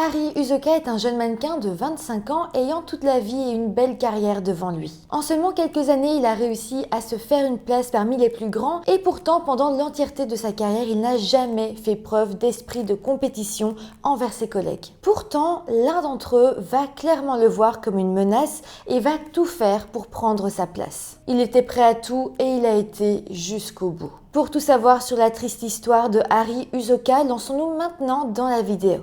Harry Usoka est un jeune mannequin de 25 ans ayant toute la vie et une belle carrière devant lui. En seulement quelques années, il a réussi à se faire une place parmi les plus grands et pourtant pendant l'entièreté de sa carrière, il n'a jamais fait preuve d'esprit de compétition envers ses collègues. Pourtant, l'un d'entre eux va clairement le voir comme une menace et va tout faire pour prendre sa place. Il était prêt à tout et il a été jusqu'au bout. Pour tout savoir sur la triste histoire de Harry Usoka, lançons-nous maintenant dans la vidéo.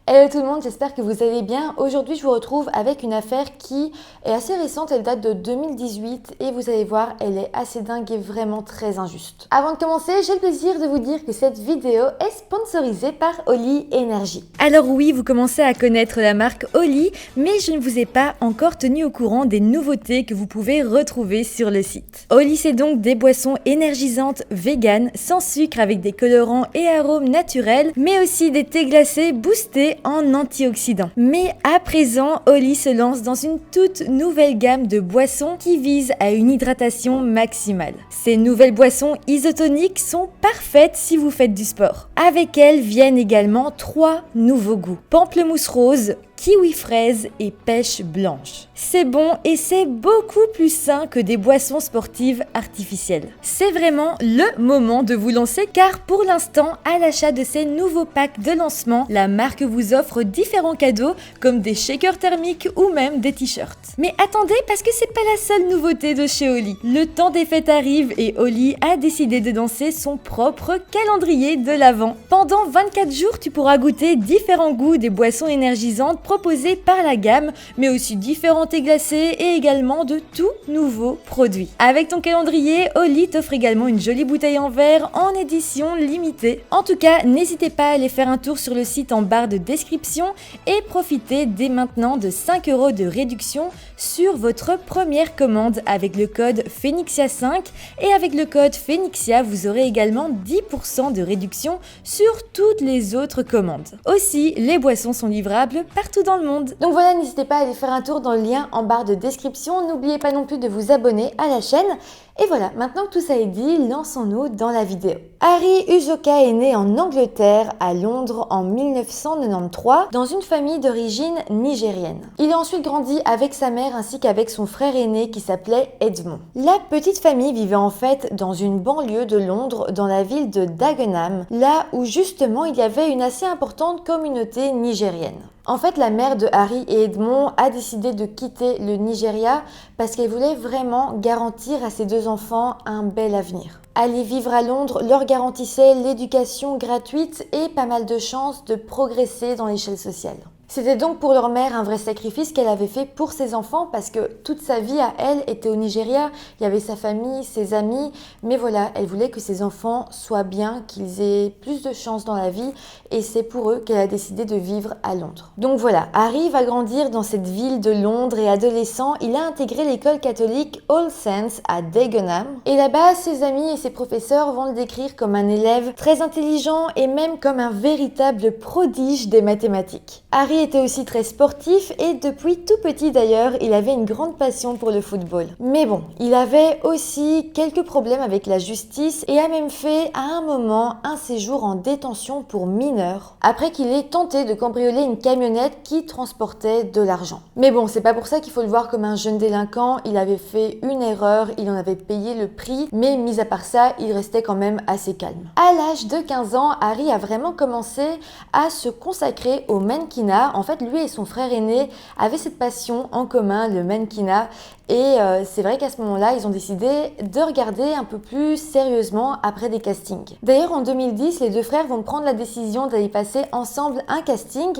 Hello tout le monde, j'espère que vous allez bien. Aujourd'hui, je vous retrouve avec une affaire qui est assez récente, elle date de 2018 et vous allez voir, elle est assez dingue et vraiment très injuste. Avant de commencer, j'ai le plaisir de vous dire que cette vidéo est sponsorisée par Oli Energy. Alors oui, vous commencez à connaître la marque Oli, mais je ne vous ai pas encore tenu au courant des nouveautés que vous pouvez retrouver sur le site. Oli, c'est donc des boissons énergisantes véganes, sans sucre avec des colorants et arômes naturels, mais aussi des thés glacés boostés en antioxydants. Mais à présent, Oli se lance dans une toute nouvelle gamme de boissons qui visent à une hydratation maximale. Ces nouvelles boissons isotoniques sont parfaites si vous faites du sport. Avec elles viennent également 3 nouveaux goûts: pamplemousse rose, kiwi fraise et pêche blanche. C'est bon et c'est beaucoup plus sain que des boissons sportives artificielles. C'est vraiment le moment de vous lancer car pour l'instant, à l'achat de ces nouveaux packs de lancement, la marque vous offre différents cadeaux comme des shakers thermiques ou même des t-shirts. Mais attendez, parce que c'est pas la seule nouveauté de chez Oli. Le temps des fêtes arrive et Oli a décidé de lancer son propre calendrier de l'Avent. Pendant 24 jours, tu pourras goûter différents goûts des boissons énergisantes proposés par la gamme, mais aussi différents thés glacés et également de tout nouveaux produits. Avec ton calendrier, Oli t'offre également une jolie bouteille en verre en édition limitée. En tout cas, n'hésitez pas à aller faire un tour sur le site en barre de description et profitez dès maintenant de 5 € de réduction sur votre première commande avec le code Phoenixia5 et avec le code Phoenixia, vous aurez également 10% de réduction sur toutes les autres commandes. Aussi, les boissons sont livrables partout dans le monde. Donc voilà, n'hésitez pas à aller faire un tour dans le lien en barre de description. N'oubliez pas non plus de vous abonner à la chaîne. Et voilà, maintenant que tout ça est dit, lançons-nous dans la vidéo. Harry Usoka est né en Angleterre, à Londres, en 1993, dans une famille d'origine nigérienne. Il a ensuite grandi avec sa mère ainsi qu'avec son frère aîné qui s'appelait Edmond. La petite famille vivait en fait dans une banlieue de Londres, dans la ville de Dagenham, là où justement il y avait une assez importante communauté nigérienne. En fait, la mère de Harry et Edmond a décidé de quitter le Nigeria parce qu'elle voulait vraiment garantir à ses 2 enfants un bel avenir. Aller vivre à Londres leur garantissait l'éducation gratuite et pas mal de chances de progresser dans l'échelle sociale. C'était donc pour leur mère un vrai sacrifice qu'elle avait fait pour ses enfants parce que toute sa vie à elle était au Nigeria, il y avait sa famille, ses amis, mais voilà, elle voulait que ses enfants soient bien, qu'ils aient plus de chance dans la vie et c'est pour eux qu'elle a décidé de vivre à Londres. Donc voilà, Harry va grandir dans cette ville de Londres et adolescent, il a intégré l'école catholique All Saints à Dagenham et là-bas, ses amis et ses professeurs vont le décrire comme un élève très intelligent et même comme un véritable prodige des mathématiques. Harry était aussi très sportif et depuis tout petit d'ailleurs, il avait une grande passion pour le football. Mais bon, il avait aussi quelques problèmes avec la justice et a même fait à un moment un séjour en détention pour mineurs après qu'il ait tenté de cambrioler une camionnette qui transportait de l'argent. Mais bon, c'est pas pour ça qu'il faut le voir comme un jeune délinquant, il avait fait une erreur, il en avait payé le prix, mais mis à part ça, il restait quand même assez calme. À l'âge de 15 ans, Harry a vraiment commencé à se consacrer au mannequinat. En fait, lui et son frère aîné avaient cette passion en commun, le mannequinat. Et c'est vrai qu'à ce moment-là, ils ont décidé de regarder un peu plus sérieusement après des castings. D'ailleurs, en 2010, les 2 frères vont prendre la décision d'aller passer ensemble un casting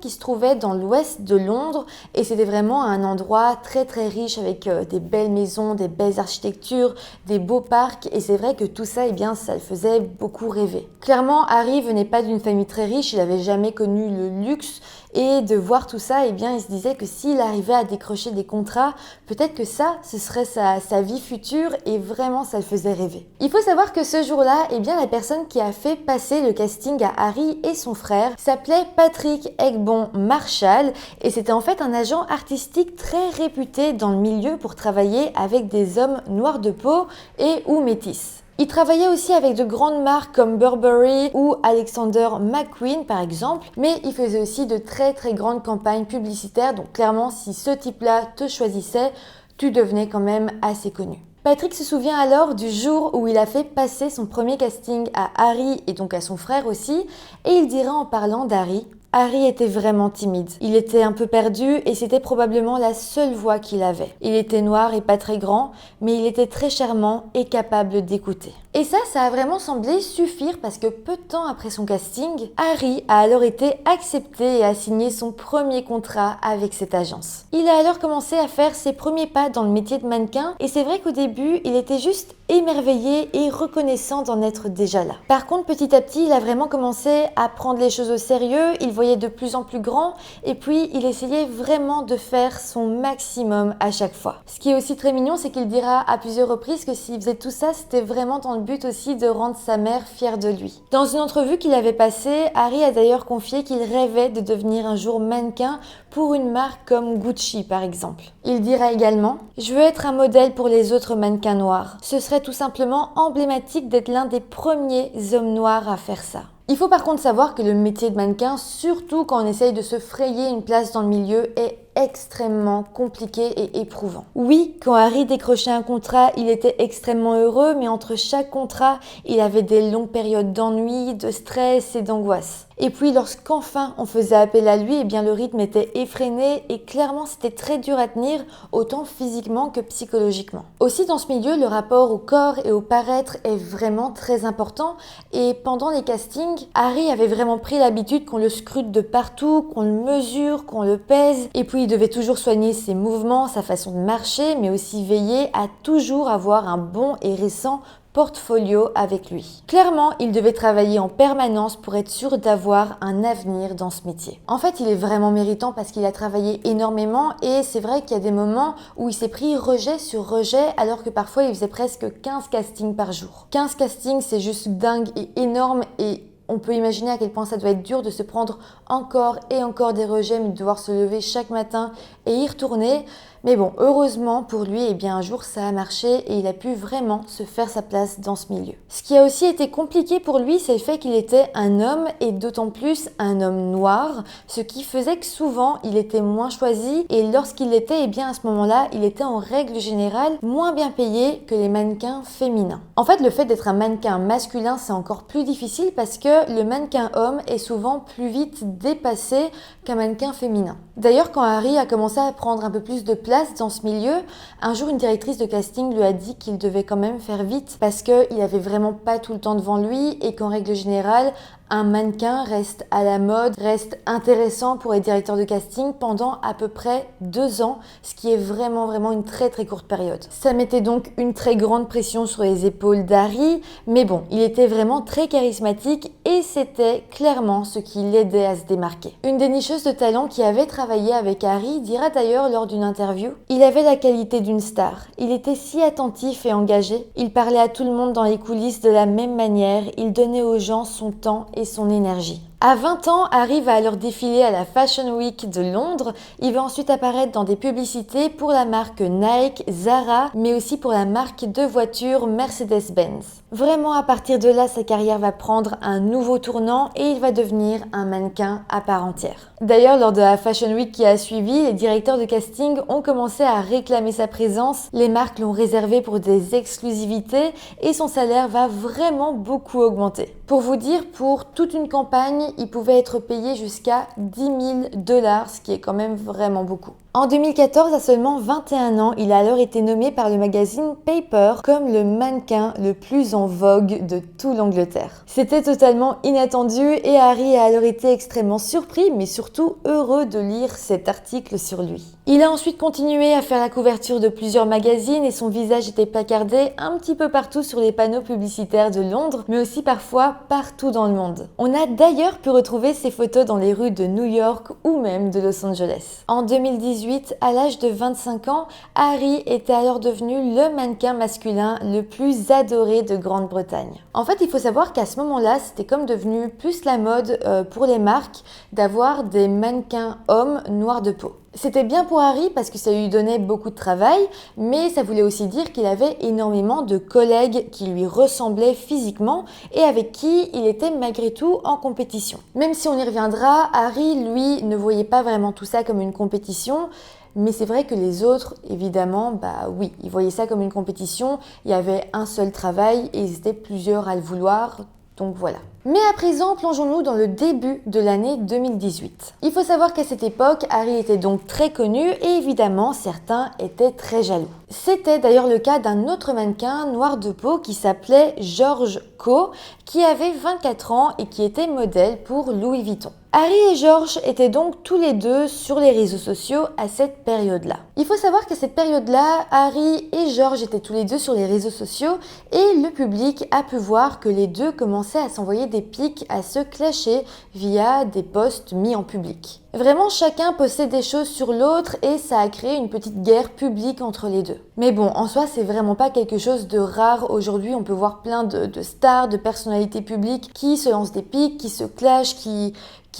qui se trouvait dans l'ouest de Londres. Et c'était vraiment un endroit très très riche avec des belles maisons, des belles architectures, des beaux parcs. Et c'est vrai que tout ça, eh bien, ça le faisait beaucoup rêver. Clairement, Harry venait pas d'une famille très riche, il n'avait jamais connu le luxe Et de voir tout ça, eh bien, il se disait que s'il arrivait à décrocher des contrats, peut-être que ça, ce serait sa vie future et vraiment, ça le faisait rêver. Il faut savoir que ce jour-là, eh bien, la personne qui a fait passer le casting à Harry et son frère s'appelait Patrick Egbon Marshall et c'était en fait un agent artistique très réputé dans le milieu pour travailler avec des hommes noirs de peau et ou métis. Il travaillait aussi avec de grandes marques comme Burberry ou Alexander McQueen par exemple, mais il faisait aussi de très grandes campagnes publicitaires, donc clairement si ce type-là te choisissait, tu devenais quand même assez connu. Patrick se souvient alors du jour où il a fait passer son premier casting à Harry et donc à son frère aussi, et il dira en parlant d'Harry: Harry était vraiment timide. Il était un peu perdu et c'était probablement la seule voix qu'il avait. Il était noir et pas très grand, mais il était très charmant et capable d'écouter. Et ça a vraiment semblé suffire parce que peu de temps après son casting, Harry a alors été accepté et a signé son premier contrat avec cette agence. Il a alors commencé à faire ses premiers pas dans le métier de mannequin et c'est vrai qu'au début, il était juste émerveillé et reconnaissant d'en être déjà là. Par contre, petit à petit, il a vraiment commencé à prendre les choses au sérieux, il voyait de plus en plus grand et puis il essayait vraiment de faire son maximum à chaque fois. Ce qui est aussi très mignon, c'est qu'il dira à plusieurs reprises que s'il faisait tout ça, c'était vraiment dans le but aussi de rendre sa mère fière de lui. Dans une entrevue qu'il avait passée, Harry a d'ailleurs confié qu'il rêvait de devenir un jour mannequin pour une marque comme Gucci par exemple. Il dira également: je veux être un modèle pour les autres mannequins noirs. Ce serait tout simplement emblématique d'être l'un des premiers hommes noirs à faire ça. Il faut par contre savoir que le métier de mannequin, surtout quand on essaye de se frayer une place dans le milieu, est extrêmement compliqué et éprouvant. Oui, quand Harry décrochait un contrat, il était extrêmement heureux, mais entre chaque contrat, il avait des longues périodes d'ennui, de stress et d'angoisse. Et puis lorsqu'enfin on faisait appel à lui, eh bien le rythme était effréné et clairement c'était très dur à tenir, autant physiquement que psychologiquement. Aussi dans ce milieu, le rapport au corps et au paraître est vraiment très important et pendant les castings, Harry avait vraiment pris l'habitude qu'on le scrute de partout, qu'on le mesure, qu'on le pèse et puis il devait toujours soigner ses mouvements, sa façon de marcher, mais aussi veiller à toujours avoir un bon et récent portfolio avec lui. Clairement, il devait travailler en permanence pour être sûr d'avoir un avenir dans ce métier. En fait, il est vraiment méritant parce qu'il a travaillé énormément et c'est vrai qu'il y a des moments où il s'est pris rejet sur rejet alors que parfois il faisait presque 15 castings par jour. 15 castings, c'est juste dingue et énorme et on peut imaginer à quel point ça doit être dur de se prendre encore et encore des rejets, mais de devoir se lever chaque matin et y retourner. Mais bon, heureusement pour lui, eh bien un jour ça a marché et il a pu vraiment se faire sa place dans ce milieu. Ce qui a aussi été compliqué pour lui, c'est le fait qu'il était un homme et d'autant plus un homme noir, ce qui faisait que souvent il était moins choisi et lorsqu'il l'était, eh bien à ce moment-là, il était en règle générale moins bien payé que les mannequins féminins. En fait, le fait d'être un mannequin masculin, c'est encore plus difficile parce que le mannequin homme est souvent plus vite dépassé qu'un mannequin féminin. D'ailleurs, quand Harry a commencé à prendre un peu plus de place dans ce milieu, un jour une directrice de casting lui a dit qu'il devait quand même faire vite parce qu'il avait vraiment pas tout le temps devant lui et qu'en règle générale, un mannequin reste à la mode, reste intéressant pour les directeurs de casting pendant à peu près 2 ans, ce qui est vraiment une très courte période. Ça mettait donc une très grande pression sur les épaules d'Harry, mais bon, il était vraiment très charismatique et c'était clairement ce qui l'aidait à se démarquer. Une dénicheuse de talent qui avait travaillé avec Harry dira d'ailleurs lors d'une interview: il avait la qualité d'une star, il était si attentif et engagé, il parlait à tout le monde dans les coulisses de la même manière, il donnait aux gens son temps et son énergie. À 20 ans, Harry va alors défiler à la Fashion Week de Londres. Il va ensuite apparaître dans des publicités pour la marque Nike, Zara, mais aussi pour la marque de voitures Mercedes-Benz. Vraiment, à partir de là, sa carrière va prendre un nouveau tournant et il va devenir un mannequin à part entière. D'ailleurs, lors de la Fashion Week qui a suivi, les directeurs de casting ont commencé à réclamer sa présence. Les marques l'ont réservé pour des exclusivités et son salaire va vraiment beaucoup augmenter. Pour vous dire, pour toute une campagne, il pouvait être payé jusqu'à $10 000, ce qui est quand même vraiment beaucoup. En 2014, à seulement 21 ans, il a alors été nommé par le magazine Paper comme le mannequin le plus en vogue de tout l'Angleterre. C'était totalement inattendu et Harry a alors été extrêmement surpris, mais surtout heureux de lire cet article sur lui. Il a ensuite continué à faire la couverture de plusieurs magazines et son visage était placardé un petit peu partout sur les panneaux publicitaires de Londres, mais aussi parfois partout dans le monde. On a d'ailleurs pu retrouver ses photos dans les rues de New York ou même de Los Angeles. En 2018, à l'âge de 25 ans, Harry était alors devenu le mannequin masculin le plus adoré de Grande-Bretagne. En fait, il faut savoir qu'à ce moment-là, c'était comme devenu plus la mode pour les marques d'avoir des mannequins hommes noirs de peau. C'était bien pour Harry parce que ça lui donnait beaucoup de travail, mais ça voulait aussi dire qu'il avait énormément de collègues qui lui ressemblaient physiquement et avec qui il était malgré tout en compétition. Même si on y reviendra, Harry, lui, ne voyait pas vraiment tout ça comme une compétition, mais c'est vrai que les autres, évidemment, oui, ils voyaient ça comme une compétition. Il y avait un seul travail et ils étaient plusieurs à le vouloir, donc voilà. Mais à présent, plongeons-nous dans le début de l'année 2018. Il faut savoir qu'à cette époque, Harry était donc très connu et évidemment, certains étaient très jaloux. C'était d'ailleurs le cas d'un autre mannequin noir de peau qui s'appelait George Coe, qui avait 24 ans et qui était modèle pour Louis Vuitton. Harry et George étaient donc tous les deux sur les réseaux sociaux à cette période-là. Il faut savoir qu'à cette période-là, Harry et George étaient tous les deux sur les réseaux sociaux et le public a pu voir que les deux commençaient à s'envoyer des pics, à se clasher via des posts mis en public. Vraiment, chacun postait des choses sur l'autre et ça a créé une petite guerre publique entre les deux. Mais bon, en soi, c'est vraiment pas quelque chose de rare aujourd'hui. On peut voir plein de stars, de personnalités publiques qui se lancent des pics, qui se clashent, qui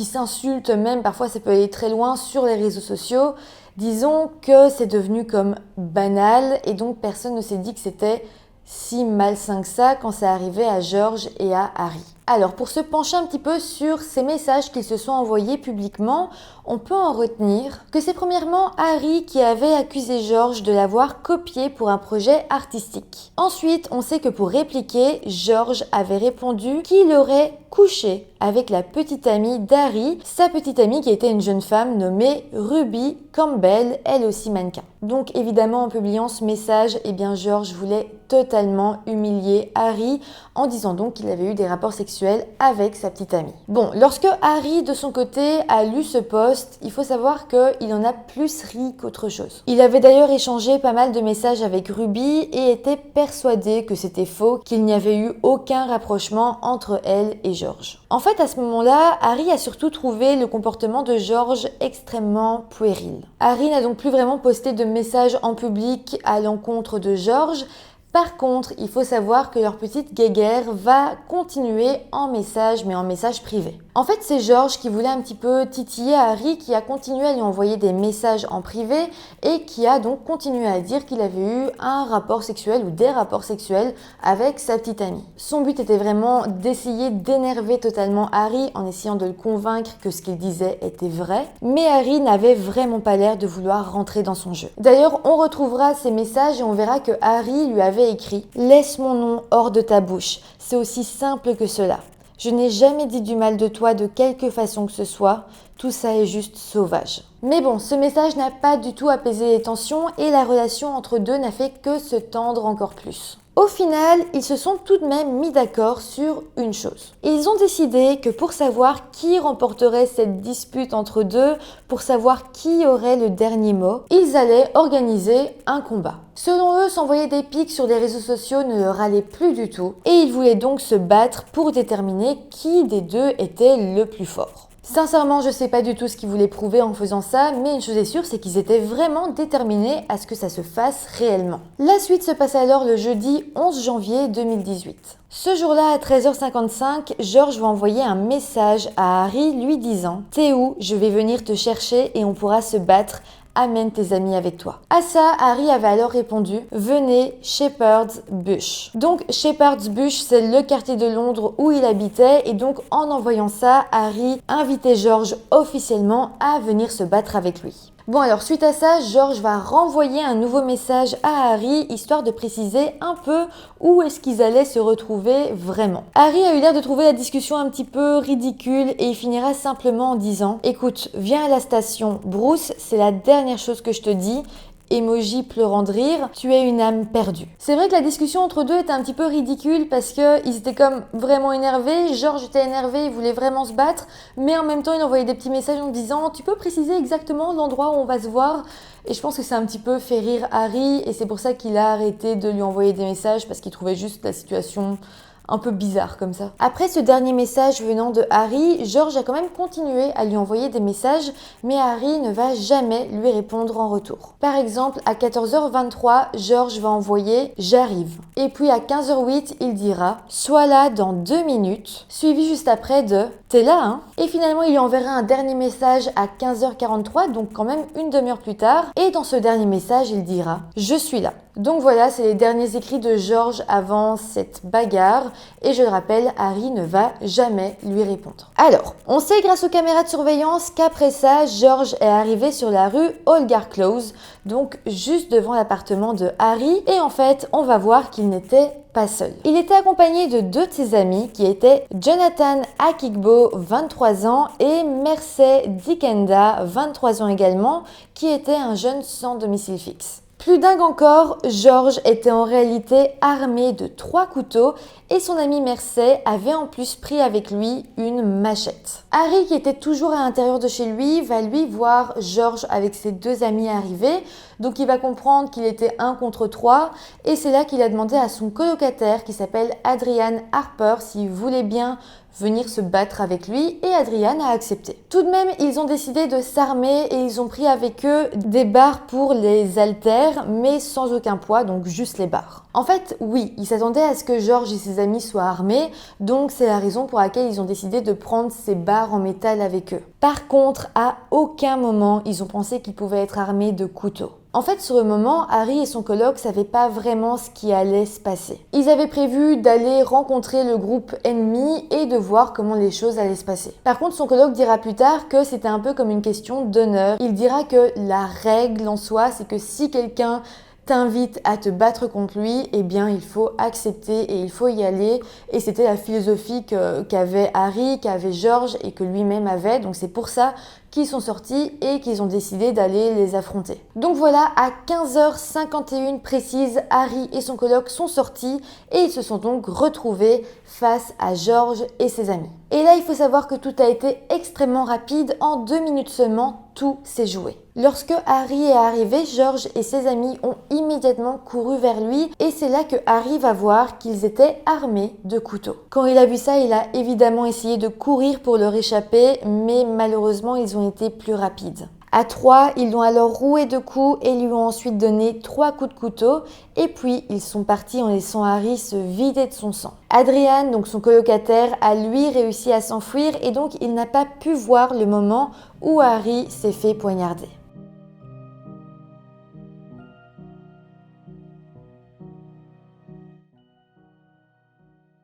s'insultent même. Parfois, ça peut aller très loin sur les réseaux sociaux. Disons que c'est devenu comme banal et donc personne ne s'est dit que c'était si malsain que ça quand ça arrivait à George et à Harry. Alors, pour se pencher un petit peu sur ces messages qu'ils se sont envoyés publiquement, on peut en retenir que c'est premièrement Harry qui avait accusé George de l'avoir copié pour un projet artistique. Ensuite, on sait que pour répliquer, George avait répondu qu'il aurait couché avec la petite amie d'Harry, sa petite amie qui était une jeune femme nommée Ruby Campbell, elle aussi mannequin. Donc évidemment, en publiant ce message, George voulait totalement humilier Harry en disant donc qu'il avait eu des rapports sexuels avec sa petite amie. Bon, lorsque Harry de son côté a lu ce post, il faut savoir qu'il en a plus ri qu'autre chose. Il avait d'ailleurs échangé pas mal de messages avec Ruby et était persuadé que c'était faux, qu'il n'y avait eu aucun rapprochement entre elle et George. En fait, à ce moment-là, Harry a surtout trouvé le comportement de George extrêmement puéril. Harry n'a donc plus vraiment posté de messages en public à l'encontre de George. Par contre, il faut savoir que leur petite guéguerre va continuer en message, mais en message privé. En fait, c'est George qui voulait un petit peu titiller Harry, qui a continué à lui envoyer des messages en privé et qui a donc continué à dire qu'il avait eu un rapport sexuel ou des rapports sexuels avec sa petite amie. Son but était vraiment d'essayer d'énerver totalement Harry en essayant de le convaincre que ce qu'il disait était vrai, mais Harry n'avait vraiment pas l'air de vouloir rentrer dans son jeu. D'ailleurs, on retrouvera ces messages et on verra que Harry lui avait écrit « Laisse mon nom hors de ta bouche, c'est aussi simple que cela. Je n'ai jamais dit du mal de toi de quelque façon que ce soit, tout ça est juste sauvage. » Mais bon, ce message n'a pas du tout apaisé les tensions et la relation entre deux n'a fait que se tendre encore plus. Au final, ils se sont tout de même mis d'accord sur une chose. Ils ont décidé que pour savoir qui remporterait cette dispute entre deux, pour savoir qui aurait le dernier mot, ils allaient organiser un combat. Selon eux, s'envoyer des pics sur les réseaux sociaux ne leur allait plus du tout et ils voulaient donc se battre pour déterminer qui des deux était le plus fort. Sincèrement, je sais pas du tout ce qu'ils voulaient prouver en faisant ça, mais une chose est sûre, c'est qu'ils étaient vraiment déterminés à ce que ça se fasse réellement. La suite se passe alors le jeudi 11 janvier 2018. Ce jour-là, à 13h55, George va envoyer un message à Harry lui disant « T'es où? Je vais venir te chercher et on pourra se battre. Amène tes amis avec toi. » À ça, Harry avait alors répondu « Venez, Shepherd's Bush. » Donc Shepherd's Bush, c'est le quartier de Londres où il habitait et donc en envoyant ça, Harry invitait George officiellement à venir se battre avec lui. Bon alors suite à ça, George va renvoyer un nouveau message à Harry histoire de préciser un peu où est-ce qu'ils allaient se retrouver vraiment. Harry a eu l'air de trouver la discussion un petit peu ridicule et il finira simplement en disant « Écoute, viens à la station, Bruce, c'est la dernière chose que je te dis. » Emoji pleurant de rire, tu es une âme perdue. C'est vrai que la discussion entre deux était un petit peu ridicule parce qu'ils étaient comme vraiment énervés, George était énervé, il voulait vraiment se battre, mais en même temps il envoyait des petits messages en disant tu peux préciser exactement l'endroit où on va se voir. Et je pense que ça a un petit peu fait rire Harry et c'est pour ça qu'il a arrêté de lui envoyer des messages parce qu'il trouvait juste la situation un peu bizarre comme ça. Après ce dernier message venant de Harry, George a quand même continué à lui envoyer des messages, mais Harry ne va jamais lui répondre en retour. Par exemple, à 14h23, George va envoyer « J'arrive ». Et puis à 15h08, il dira « Sois là dans 2 minutes », suivi juste après de « T'es là, hein ?» Et finalement, il lui enverra un dernier message à 15h43, donc quand même une demi-heure plus tard, et dans ce dernier message, il dira « Je suis là ». Donc voilà, c'est les derniers écrits de George avant cette bagarre. Et je le rappelle, Harry ne va jamais lui répondre. Alors, on sait grâce aux caméras de surveillance qu'après ça, George est arrivé sur la rue Holgar Close, donc juste devant l'appartement de Harry. Et en fait, on va voir qu'il n'était pas seul. Il était accompagné de 2 de ses amis qui étaient Jonathan Akigbo, 23 ans, et Mersey Dikenda, 23 ans également, qui était un jeune sans domicile fixe. Plus dingue encore, George était en réalité armé de 3 couteaux et son ami Mersey avait en plus pris avec lui une machette. Harry, qui était toujours à l'intérieur de chez lui, va lui voir George avec ses 2 amis arriver, donc il va comprendre qu'il était 1 contre 3 et c'est là qu'il a demandé à son colocataire qui s'appelle Adrian Harper s'il voulait bien venir se battre avec lui et Adrian a accepté. Tout de même, ils ont décidé de s'armer et ils ont pris avec eux des barres pour les haltères, mais sans aucun poids, donc juste les barres. En fait, oui, ils s'attendaient à ce que George et ses amis soient armés, donc c'est la raison pour laquelle ils ont décidé de prendre ces barres en métal avec eux. Par contre, à aucun moment, ils ont pensé qu'ils pouvaient être armés de couteaux. En fait, sur le moment, Harry et son coloc savaient pas vraiment ce qui allait se passer. Ils avaient prévu d'aller rencontrer le groupe ennemi et de voir comment les choses allaient se passer. Par contre, son coloc dira plus tard que c'était un peu comme une question d'honneur. Il dira que la règle en soi, c'est que si quelqu'un t'invite à te battre contre lui, eh bien il faut accepter et il faut y aller. Et c'était la philosophie qu'avait Harry, qu'avait George et que lui-même avait. Donc c'est pour ça qu'ils sont sortis et qu'ils ont décidé d'aller les affronter. Donc voilà, à 15h51 précise, Harry et son coloc sont sortis et ils se sont donc retrouvés face à George et ses amis. Et là, il faut savoir que tout a été extrêmement rapide. En 2 minutes seulement, tout s'est joué. Lorsque Harry est arrivé, George et ses amis ont immédiatement couru vers lui et c'est là que Harry va voir qu'ils étaient armés de couteaux. Quand il a vu ça, il a évidemment essayé de courir pour leur échapper, mais malheureusement, ils ont été plus rapides. À 3, ils l'ont alors roué de coups et lui ont ensuite donné 3 coups de couteau et puis ils sont partis en laissant Harry se vider de son sang. Adrian, donc son colocataire, a lui réussi à s'enfuir et donc il n'a pas pu voir le moment où Harry s'est fait poignarder.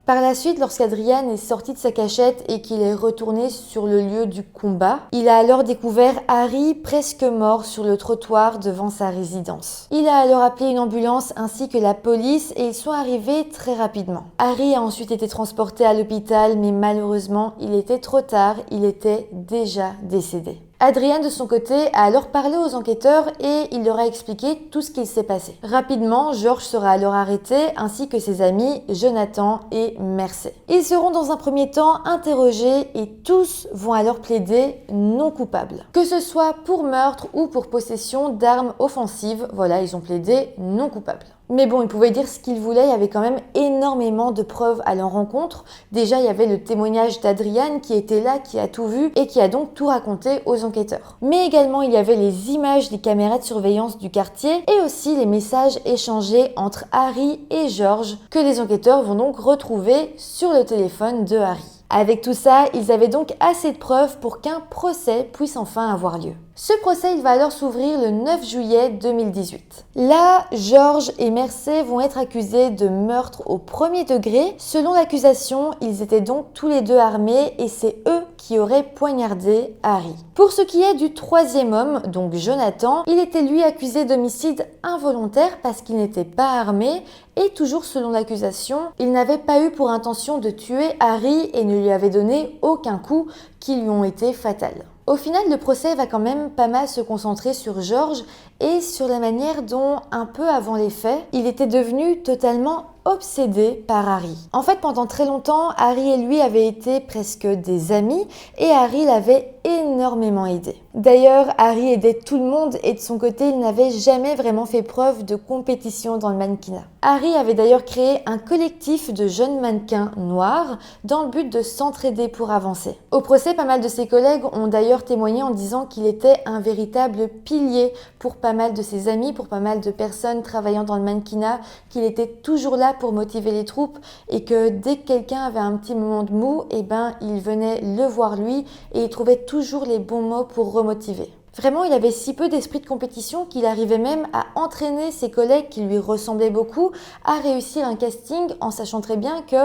Par la suite, lorsqu'Adrian est sorti de sa cachette et qu'il est retourné sur le lieu du combat, il a alors découvert Harry presque mort sur le trottoir devant sa résidence. Il a alors appelé une ambulance ainsi que la police et ils sont arrivés très rapidement. Harry a ensuite été transporté à l'hôpital mais malheureusement, il était trop tard, il était déjà décédé. Adrian, de son côté, a alors parlé aux enquêteurs et il leur a expliqué tout ce qui s'est passé. Rapidement, George sera alors arrêté, ainsi que ses amis Jonathan et Mersey. Ils seront dans un premier temps interrogés et tous vont alors plaider non coupables. Que ce soit pour meurtre ou pour possession d'armes offensives, voilà, ils ont plaidé non coupables. Mais bon, ils pouvaient dire ce qu'ils voulaient, il y avait quand même énormément de preuves à leur rencontre. Déjà, il y avait le témoignage d'Adrian qui était là, qui a tout vu et qui a donc tout raconté aux enquêteurs. Mais également, il y avait les images des caméras de surveillance du quartier et aussi les messages échangés entre Harry et George que les enquêteurs vont donc retrouver sur le téléphone de Harry. Avec tout ça, ils avaient donc assez de preuves pour qu'un procès puisse enfin avoir lieu. Ce procès, il va alors s'ouvrir le 9 juillet 2018. Là, George et Mersey vont être accusés de meurtre au premier degré. Selon l'accusation, ils étaient donc tous les deux armés et c'est eux qui aurait poignardé Harry. Pour ce qui est du troisième homme, donc Jonathan, il était lui accusé d'homicide involontaire parce qu'il n'était pas armé et toujours selon l'accusation, il n'avait pas eu pour intention de tuer Harry et ne lui avait donné aucun coup qui lui ont été fatals. Au final, le procès va quand même pas mal se concentrer sur George et sur la manière dont, un peu avant les faits, il était devenu totalement obsédé par Harry. En fait, pendant très longtemps, Harry et lui avaient été presque des amis et Harry l'avait énormément aidé. D'ailleurs, Harry aidait tout le monde et de son côté, il n'avait jamais vraiment fait preuve de compétition dans le mannequinat. Harry avait d'ailleurs créé un collectif de jeunes mannequins noirs dans le but de s'entraider pour avancer. Au procès, pas mal de ses collègues ont d'ailleurs témoigné en disant qu'il était un véritable pilier pour pas mal de ses amis, pour pas mal de personnes travaillant dans le mannequinat, qu'il était toujours là pour motiver les troupes et que dès que quelqu'un avait un petit moment de mou, il venait le voir lui et il trouvait toujours les bons mots pour remotiver. Vraiment, il avait si peu d'esprit de compétition qu'il arrivait même à entraîner ses collègues qui lui ressemblaient beaucoup à réussir un casting en sachant très bien que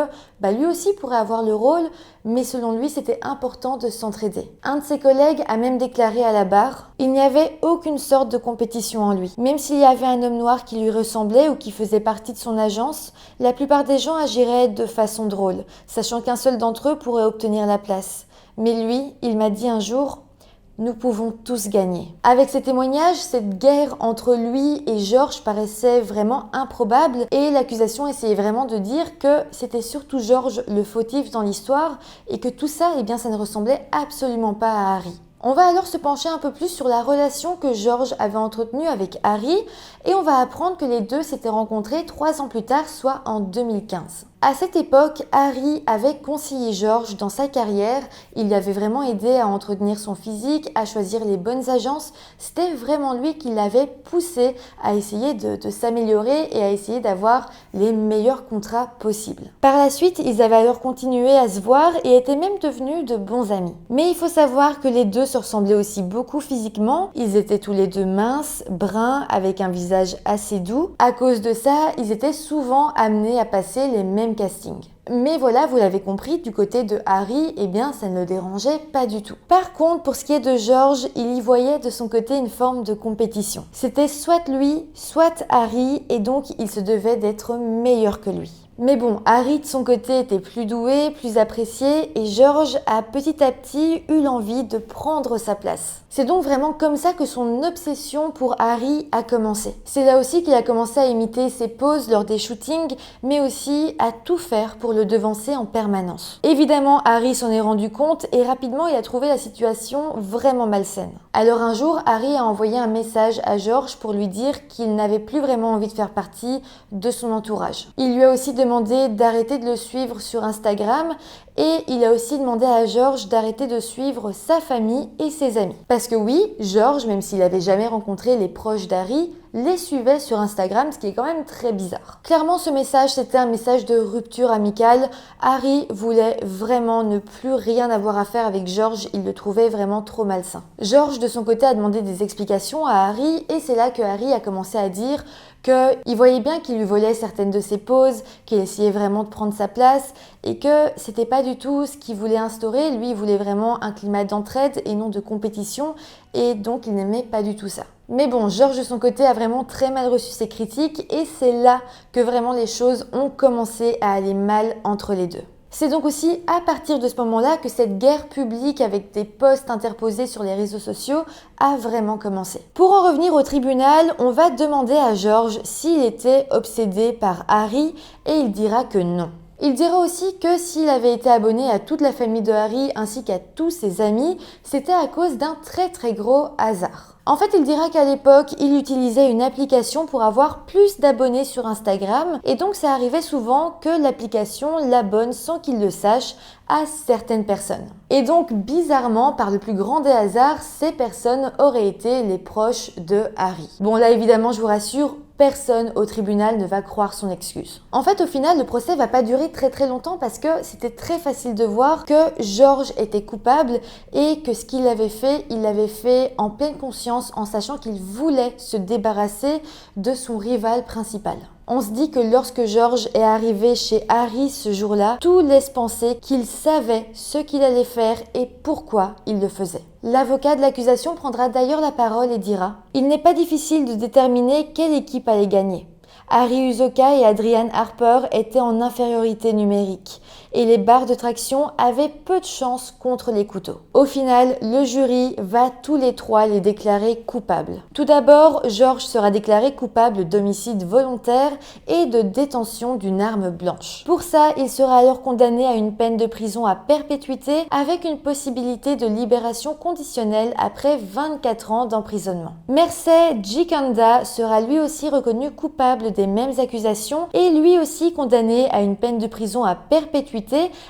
lui aussi pourrait avoir le rôle, mais selon lui, c'était important de s'entraider. Un de ses collègues a même déclaré à la barre « Il n'y avait aucune sorte de compétition en lui. Même s'il y avait un homme noir qui lui ressemblait ou qui faisait partie de son agence, la plupart des gens agiraient de façon drôle, sachant qu'un seul d'entre eux pourrait obtenir la place. Mais lui, il m'a dit un jour « Nous pouvons tous gagner ». Avec ces témoignages, cette guerre entre lui et George paraissait vraiment improbable et l'accusation essayait vraiment de dire que c'était surtout George le fautif dans l'histoire et que tout ça, ça ne ressemblait absolument pas à Harry. On va alors se pencher un peu plus sur la relation que George avait entretenue avec Harry et on va apprendre que les deux s'étaient rencontrés 3 ans plus tard, soit en 2015. À cette époque, Harry avait conseillé George dans sa carrière, il l'avait vraiment aidé à entretenir son physique, à choisir les bonnes agences, c'était vraiment lui qui l'avait poussé à essayer de s'améliorer et à essayer d'avoir les meilleurs contrats possibles. Par la suite, ils avaient alors continué à se voir et étaient même devenus de bons amis. Mais il faut savoir que les deux se ressemblaient aussi beaucoup physiquement, ils étaient tous les deux minces, bruns, avec un visage assez doux. À cause de ça, ils étaient souvent amenés à passer les mêmes castings. Mais voilà, vous l'avez compris, du côté de Harry, ça ne le dérangeait pas du tout. Par contre, pour ce qui est de George, il y voyait de son côté une forme de compétition. C'était soit lui, soit Harry, et donc il se devait d'être meilleur que lui. Mais bon, Harry de son côté était plus doué, plus apprécié et George a petit à petit eu l'envie de prendre sa place. C'est donc vraiment comme ça que son obsession pour Harry a commencé. C'est là aussi qu'il a commencé à imiter ses poses lors des shootings, mais aussi à tout faire pour le devancer en permanence. Évidemment, Harry s'en est rendu compte et rapidement il a trouvé la situation vraiment malsaine. Alors un jour, Harry a envoyé un message à George pour lui dire qu'il n'avait plus vraiment envie de faire partie de son entourage. Il lui a aussi demandé d'arrêter de le suivre sur Instagram et il a aussi demandé à George d'arrêter de suivre sa famille et ses amis. Parce que oui, George, même s'il n'avait jamais rencontré les proches d'Harry, les suivait sur Instagram, ce qui est quand même très bizarre. Clairement, ce message, c'était un message de rupture amicale. Harry voulait vraiment ne plus rien avoir à faire avec George, il le trouvait vraiment trop malsain. George, de son côté, a demandé des explications à Harry et c'est là que Harry a commencé à dire qu'il voyait bien qu'il lui volait certaines de ses poses, qu'il essayait vraiment de prendre sa place et que c'était pas du tout ce qu'il voulait instaurer. Lui, il voulait vraiment un climat d'entraide et non de compétition et donc il n'aimait pas du tout ça. Mais bon, George de son côté a vraiment très mal reçu ces critiques et c'est là que vraiment les choses ont commencé à aller mal entre les deux. C'est donc aussi à partir de ce moment-là que cette guerre publique avec des posts interposés sur les réseaux sociaux a vraiment commencé. Pour en revenir au tribunal, on va demander à George s'il était obsédé par Harry et il dira que non. Il dira aussi que s'il avait été abonné à toute la famille de Harry ainsi qu'à tous ses amis, c'était à cause d'un très gros hasard. En fait, il dira qu'à l'époque, il utilisait une application pour avoir plus d'abonnés sur Instagram et donc ça arrivait souvent que l'application l'abonne sans qu'il le sache à certaines personnes. Et donc, bizarrement, par le plus grand des hasards, ces personnes auraient été les proches de Harry. Bon, là, évidemment, je vous rassure, personne au tribunal ne va croire son excuse. En fait, au final, le procès va pas durer très longtemps parce que c'était très facile de voir que George était coupable et que ce qu'il avait fait, il l'avait fait en pleine conscience en sachant qu'il voulait se débarrasser de son rival principal. On se dit que lorsque George est arrivé chez Harry ce jour-là, tout laisse penser qu'il savait ce qu'il allait faire et pourquoi il le faisait. L'avocat de l'accusation prendra d'ailleurs la parole et dira « Il n'est pas difficile de déterminer quelle équipe allait gagner. Harry Uzoka et Adrian Harper étaient en infériorité numérique et les barres de traction avaient peu de chance contre les couteaux. Au final, le jury va tous les trois les déclarer coupables. Tout d'abord, George sera déclaré coupable d'homicide volontaire et de détention d'une arme blanche. Pour ça, il sera alors condamné à une peine de prison à perpétuité avec une possibilité de libération conditionnelle après 24 ans d'emprisonnement. Mersey Gikanda sera lui aussi reconnu coupable des mêmes accusations et lui aussi condamné à une peine de prison à perpétuité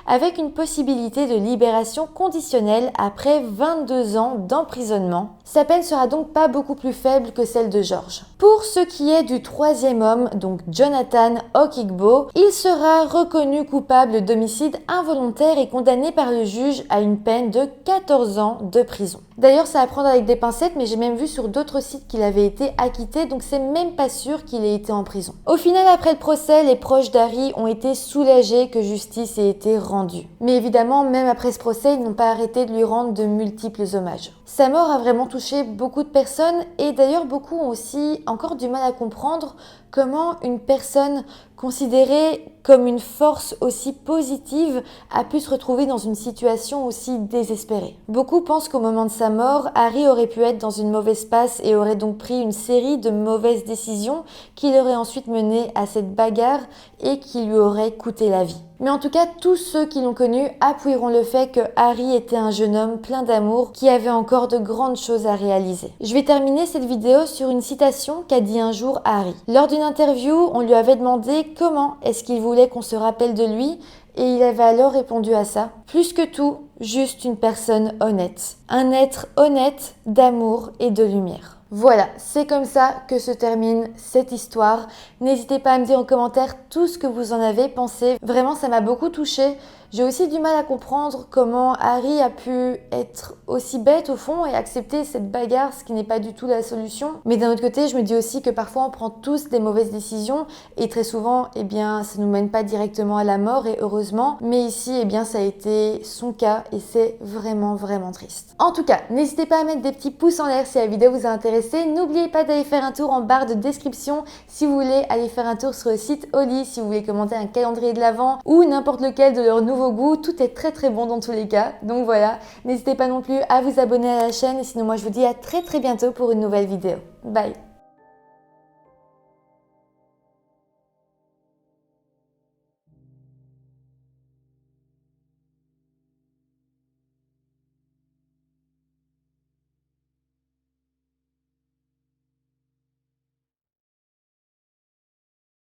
avec une possibilité de libération conditionnelle après 22 ans d'emprisonnement. Sa peine sera donc pas beaucoup plus faible que celle de George. Pour ce qui est du troisième homme, donc Jonathan Okigbo, il sera reconnu coupable d'homicide involontaire et condamné par le juge à une peine de 14 ans de prison. D'ailleurs, ça à prendre avec des pincettes, mais j'ai même vu sur d'autres sites qu'il avait été acquitté, donc c'est même pas sûr qu'il ait été en prison. Au final, après le procès, les proches d'Harry ont été soulagés que justice ait été rendue. Mais évidemment, même après ce procès, ils n'ont pas arrêté de lui rendre de multiples hommages. Sa mort a vraiment touché beaucoup de personnes et d'ailleurs beaucoup ont aussi encore du mal à comprendre comment une personne considérée comme une force aussi positive a pu se retrouver dans une situation aussi désespérée. Beaucoup pensent qu'au moment de sa mort, Harry aurait pu être dans une mauvaise passe et aurait donc pris une série de mauvaises décisions qui l'auraient ensuite mené à cette bagarre et qui lui auraient coûté la vie. Mais en tout cas, tous ceux qui l'ont connu appuieront le fait que Harry était un jeune homme plein d'amour qui avait encore de grandes choses à réaliser. Je vais terminer cette vidéo sur une citation qu'a dit un jour Harry. Lors d'une interview, on lui avait demandé comment est-ce qu'il voulait qu'on se rappelle de lui et il avait alors répondu à ça. Plus que tout, juste une personne honnête. Un être honnête d'amour et de lumière. Voilà, c'est comme ça que se termine cette histoire. N'hésitez pas à me dire en commentaire tout ce que vous en avez pensé. Vraiment, ça m'a beaucoup touchée. J'ai aussi du mal à comprendre comment Harry a pu être aussi bête au fond et accepter cette bagarre, ce qui n'est pas du tout la solution. Mais d'un autre côté, je me dis aussi que parfois on prend tous des mauvaises décisions et très souvent, eh bien, ça ne nous mène pas directement à la mort et heureusement. Mais ici, eh bien, ça a été son cas et c'est vraiment, vraiment triste. En tout cas, n'hésitez pas à mettre des petits pouces en l'air si la vidéo vous a intéressé. N'oubliez pas d'aller faire un tour en barre de description si vous voulez aller faire un tour sur le site Oli, si vous voulez commenter un calendrier de l'Avent ou n'importe lequel de leurs nouveaux goûts. Tout est très très bon dans tous les cas. Donc voilà, n'hésitez pas non plus à vous abonner à la chaîne et sinon moi je vous dis à très très bientôt pour une nouvelle vidéo. Bye!